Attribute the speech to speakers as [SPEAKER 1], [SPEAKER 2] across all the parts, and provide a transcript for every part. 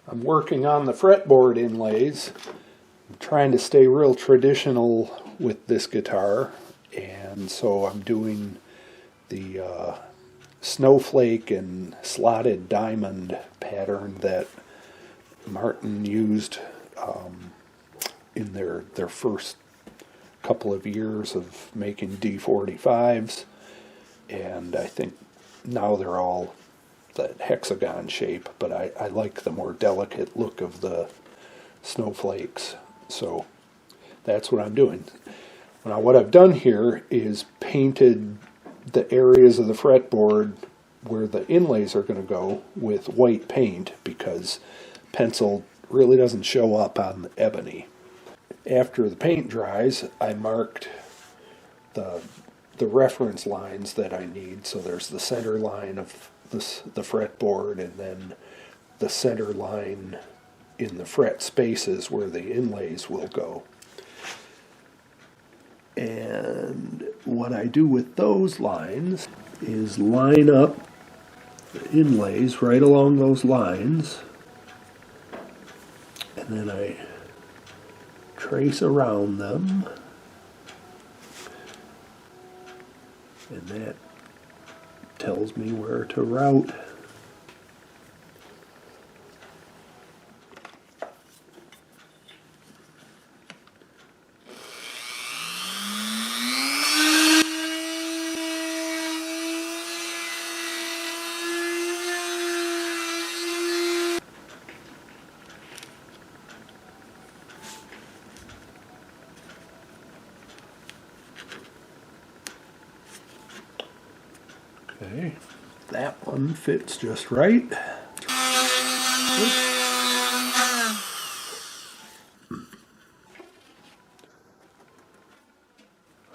[SPEAKER 1] I'm working on the fretboard inlays. I'm trying to stay real traditional with this guitar, and so I'm doing the snowflake and slotted diamond pattern that Martin used in their first couple of years of making D45s, and I think now they're all that hexagon shape, but I like the more delicate look of the snowflakes, so that's what I'm doing. Now what I've done here is painted the areas of the fretboard where the inlays are going to go with white paint, because pencil really doesn't show up on the ebony. After the paint dries, I marked the reference lines that I need. So there's the center line of the fretboard, and then the center line in the fret spaces where the inlays will go. And what I do with those lines is line up the inlays right along those lines, and then I trace around them, and that tells me where to route. Okay, that one fits just right.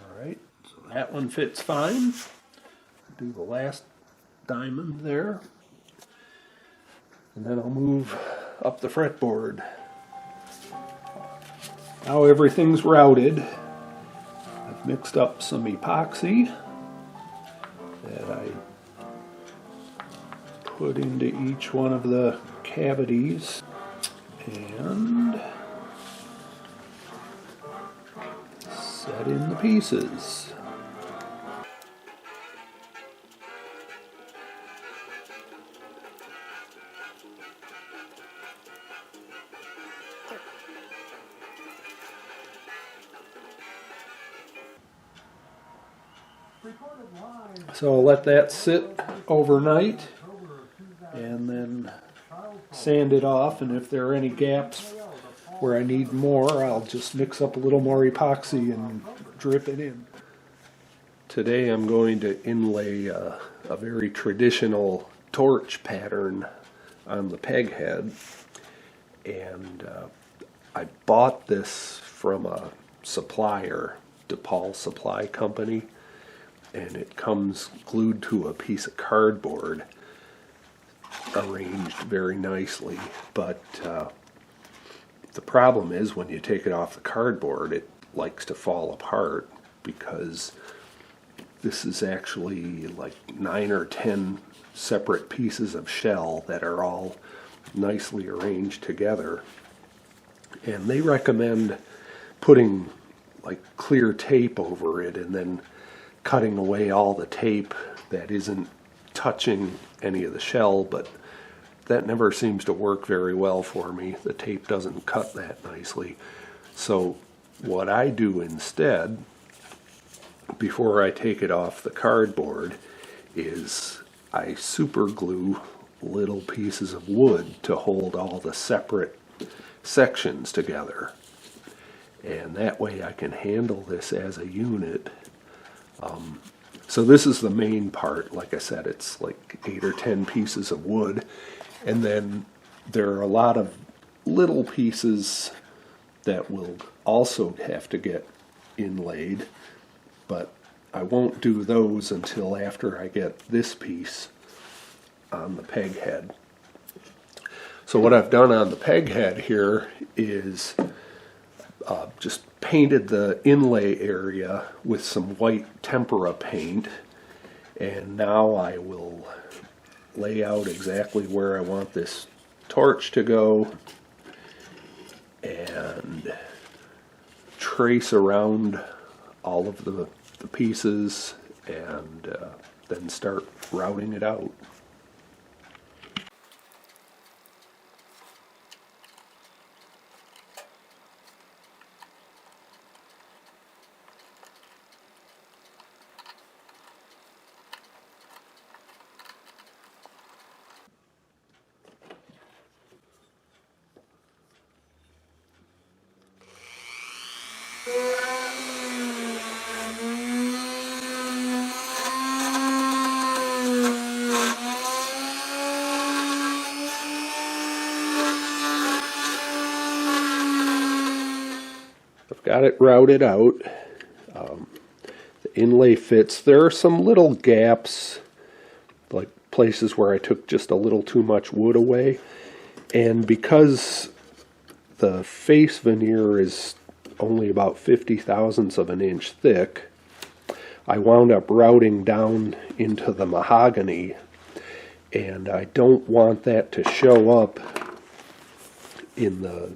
[SPEAKER 1] Alright, so that one fits fine. Do the last diamond there. And then I'll move up the fretboard. Now everything's routed. I've mixed up some epoxy that I put into each one of the cavities, and set in the pieces. So I'll let that sit overnight and then sand it off, and if there are any gaps where I need more, I'll just mix up a little more epoxy and drip it in. Today I'm going to inlay a very traditional torch pattern on the peghead, and I bought this from a supplier, DePaule supply company, and it comes glued to a piece of cardboard, arranged very nicely. But the problem is when you take it off the cardboard, it likes to fall apart, because this is actually like 9 or 10 separate pieces of shell that are all nicely arranged together. And they recommend putting like clear tape over it and then cutting away all the tape that isn't touching any of the shell, but that never seems to work very well for me. The tape doesn't cut that nicely. So what I do instead, before I take it off the cardboard, is I super glue little pieces of wood to hold all the separate sections together. And that way I can handle this as a unit. So this is the main part. Like I said, it's like 8 or 10 pieces of wood, and then there are a lot of little pieces that will also have to get inlaid, but I won't do those until after I get this piece on the peghead. So what I've done on the peghead here is just painted the inlay area with some white tempera paint, and now I will lay out exactly where I want this torch to go and trace around all of the pieces and then start routing it out. I've got it routed out. The inlay fits. There are some little gaps, like places where I took just a little too much wood away. And because the face veneer is only about 50 thousandths of an inch thick, I wound up routing down into the mahogany, and I don't want that to show up in the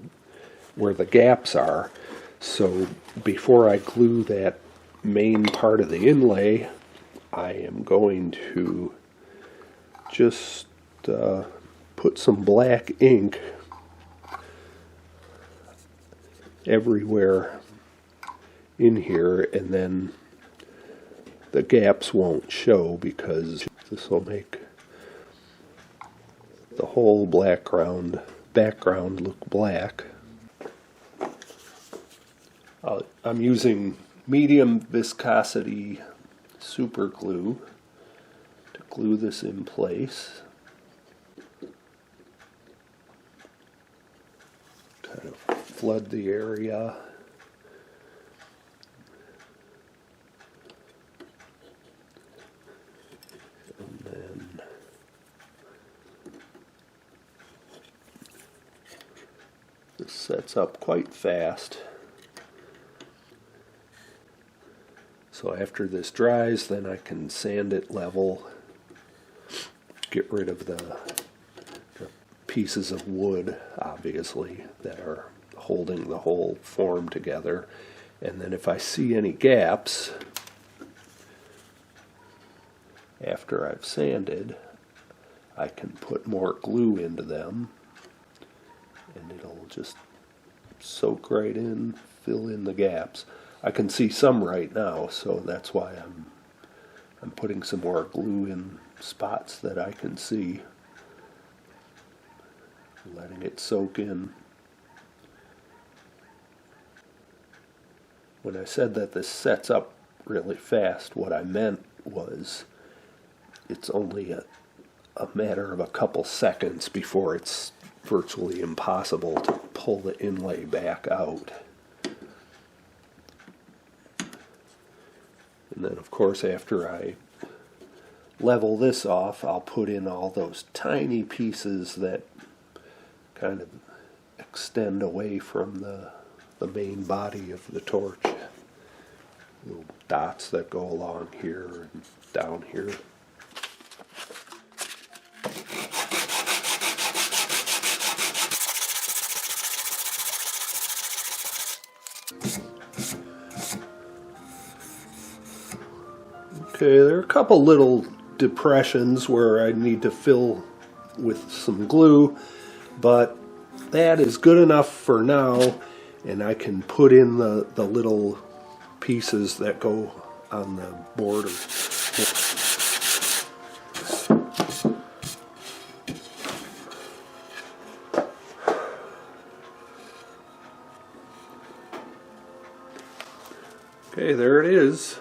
[SPEAKER 1] where the gaps are. So before I glue that main part of the inlay, I am going to just put some black ink everywhere in here, and then the gaps won't show because this will make the whole background look black. I'm using medium viscosity super glue to glue this in place. Kind of flood the area. And then this sets up quite fast. So after this dries, then I can sand it level, get rid of the pieces of wood, obviously, that are holding the whole form together. And then if I see any gaps after I've sanded, I can put more glue into them, and it'll just soak right in, fill in the gaps. I can see some right now, so that's why I'm putting some more glue in spots that I can see, letting it soak in. When I said that this sets up really fast, what I meant was it's only a matter of a couple seconds before it's virtually impossible to pull the inlay back out. And then, of course, after I level this off, I'll put in all those tiny pieces that kind of extend away from the main body of the torch. Little dots that go along here and down here. Okay, there are a couple little depressions where I need to fill with some glue, but that is good enough for now, and I can put in the little pieces that go on the border. Okay, there it is.